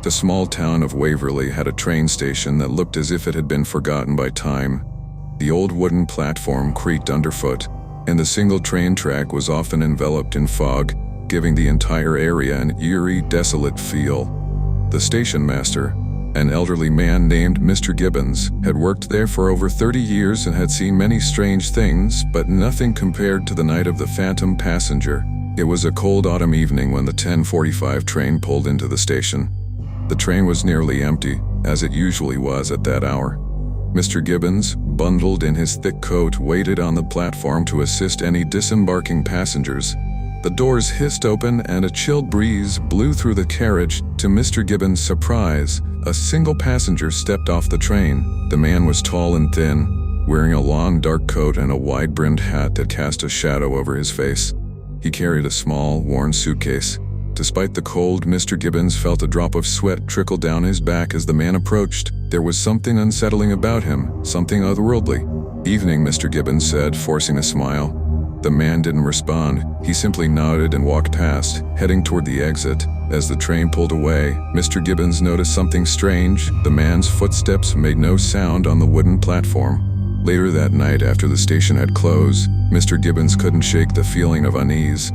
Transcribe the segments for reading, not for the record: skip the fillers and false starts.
The small town of Waverly had a train station that looked as if it had been forgotten by time. The old wooden platform creaked underfoot, and the single train track was often enveloped in fog, giving the entire area an eerie, desolate feel. The station master, an elderly man named Mr. Gibbons, had worked there for over 30 years and had seen many strange things, but nothing compared to the night of the phantom passenger. It was a cold autumn evening when the 10:45 train pulled into the station. The train was nearly empty, as it usually was at that hour. Mr. Gibbons, bundled in his thick coat, waited on the platform to assist any disembarking passengers. The doors hissed open and a chilled breeze blew through the carriage. To Mr. Gibbons' surprise, a single passenger stepped off the train. The man was tall and thin, wearing a long dark coat and a wide-brimmed hat that cast a shadow over his face. He carried a small, worn suitcase. Despite the cold, Mr. Gibbons felt a drop of sweat trickle down his back as the man approached. There was something unsettling about him, something otherworldly. "Evening," Mr. Gibbons said, forcing a smile. The man didn't respond. He simply nodded and walked past, heading toward the exit. As the train pulled away, Mr. Gibbons noticed something strange. The man's footsteps made no sound on the wooden platform. Later that night, after the station had closed, Mr. Gibbons couldn't shake the feeling of unease.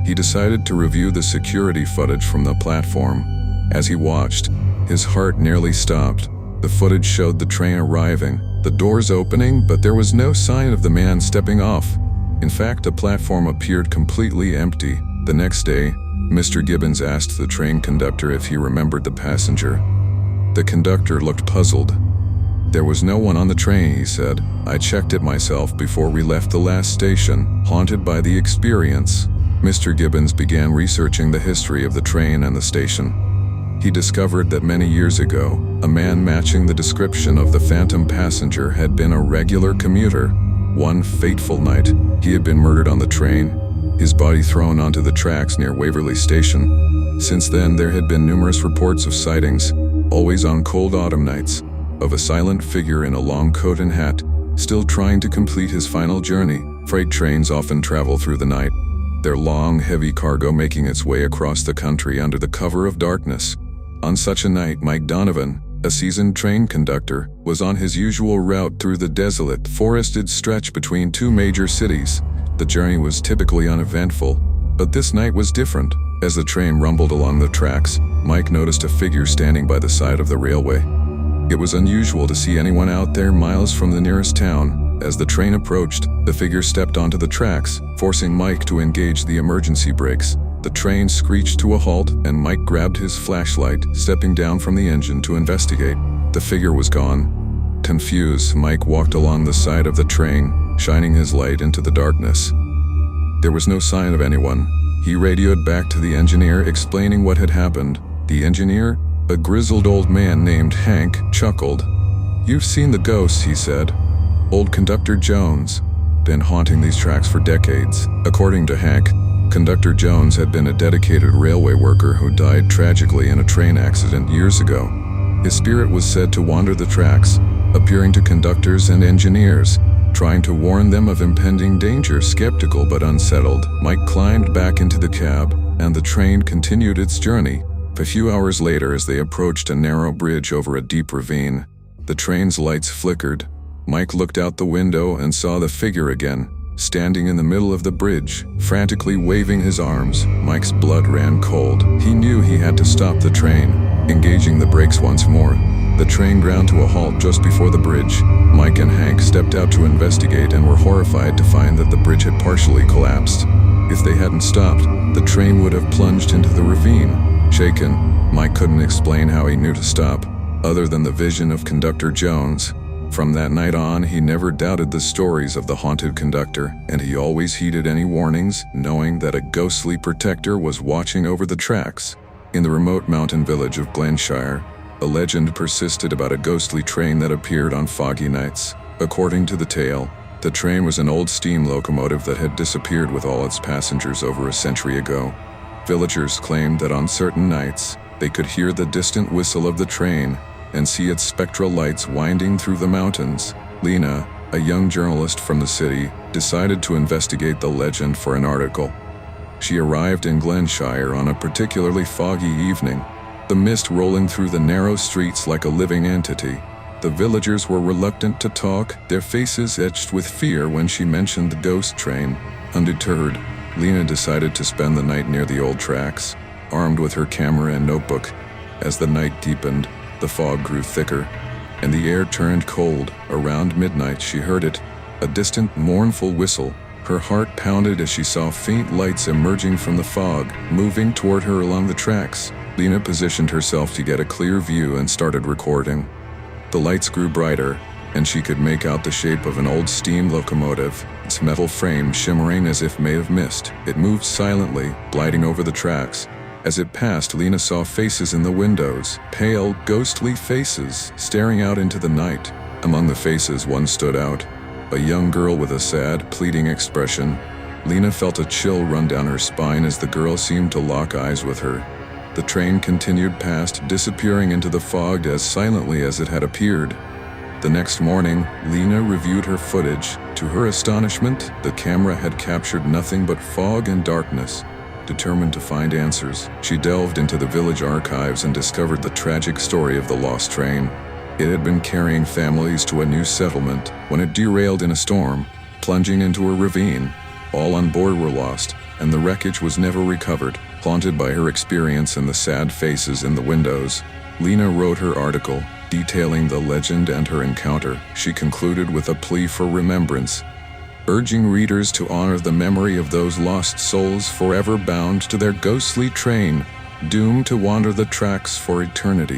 He decided to review the security footage from the platform. As he watched, his heart nearly stopped. The footage showed the train arriving, the doors opening, but there was no sign of the man stepping off. In fact, the platform appeared completely empty. The next day, Mr. Gibbons asked the train conductor if he remembered the passenger. The conductor looked puzzled. "There was no one on the train," he said. "I checked it myself before we left the last station." Haunted by the experience, Mr. Gibbons began researching the history of the train and the station. He discovered that many years ago, a man matching the description of the phantom passenger had been a regular commuter. One fateful night, he had been murdered on the train, his body thrown onto the tracks near Waverly Station. Since then, there had been numerous reports of sightings, always on cold autumn nights, of a silent figure in a long coat and hat, still trying to complete his final journey. Freight trains often travel through the night, their long, heavy cargo making its way across the country under the cover of darkness. On such a night, Mike Donovan, a seasoned train conductor, was on his usual route through the desolate, forested stretch between two major cities. The journey was typically uneventful, but this night was different. As the train rumbled along the tracks, Mike noticed a figure standing by the side of the railway. It was unusual to see anyone out there miles from the nearest town. As the train approached, the figure stepped onto the tracks, forcing Mike to engage the emergency brakes. The train screeched to a halt, and Mike grabbed his flashlight, stepping down from the engine to investigate. The figure was gone. Confused, Mike walked along the side of the train, shining his light into the darkness. There was no sign of anyone. He radioed back to the engineer, explaining what had happened. The engineer, a grizzled old man named Hank, chuckled. "You've seen the ghosts," he said. "Old Conductor Jones. Been haunting these tracks for decades." According to Hank, Conductor Jones had been a dedicated railway worker who died tragically in a train accident years ago. His spirit was said to wander the tracks, appearing to conductors and engineers, trying to warn them of impending danger. Skeptical but unsettled, Mike climbed back into the cab, and the train continued its journey. A few hours later, as they approached a narrow bridge over a deep ravine, the train's lights flickered. Mike looked out the window and saw the figure again, standing in the middle of the bridge, frantically waving his arms. Mike's blood ran cold. He knew he had to stop the train. Engaging the brakes once more, the train ground to a halt just before the bridge. Mike and Hank stepped out to investigate and were horrified to find that the bridge had partially collapsed. If they hadn't stopped, the train would have plunged into the ravine. Shaken, Mike couldn't explain how he knew to stop, other than the vision of Conductor Jones. From that night on, he never doubted the stories of the haunted conductor, and he always heeded any warnings, knowing that a ghostly protector was watching over the tracks. In the remote mountain village of Glenshire, a legend persisted about a ghostly train that appeared on foggy nights. According to the tale, the train was an old steam locomotive that had disappeared with all its passengers over a century ago. Villagers claimed that on certain nights, they could hear the distant whistle of the train and see its spectral lights winding through the mountains. Lena, a young journalist from the city, decided to investigate the legend for an article. She arrived in Glenshire on a particularly foggy evening. the mist rolling through the narrow streets like a living entity. The villagers were reluctant to talk, their faces etched with fear when she mentioned the ghost train. Undeterred, Lena decided to spend the night near the old tracks, armed with her camera and notebook. As the night deepened, the fog grew thicker, and the air turned cold. Around midnight she heard it, a distant, mournful whistle. Her heart pounded as she saw faint lights emerging from the fog, moving toward her along the tracks. Lena positioned herself to get a clear view and started recording. The lights grew brighter, and she could make out the shape of an old steam locomotive, its metal frame shimmering as if made of mist. It moved silently, gliding over the tracks. As it passed, Lena saw faces in the windows, pale, ghostly faces, staring out into the night. Among the faces, one stood out, a young girl with a sad, pleading expression. Lena felt a chill run down her spine as the girl seemed to lock eyes with her. The train continued past, disappearing into the fog as silently as it had appeared. The next morning, Lena reviewed her footage. To her astonishment, the camera had captured nothing but fog and darkness. Determined to find answers, she delved into the village archives and discovered the tragic story of the lost train. It had been carrying families to a new settlement when it derailed in a storm, plunging into a ravine. All on board were lost, and the wreckage was never recovered. Haunted by her experience and the sad faces in the windows, Lena wrote her article, detailing the legend and her encounter. She concluded with a plea for remembrance, urging readers to honor the memory of those lost souls forever bound to their ghostly train, doomed to wander the tracks for eternity.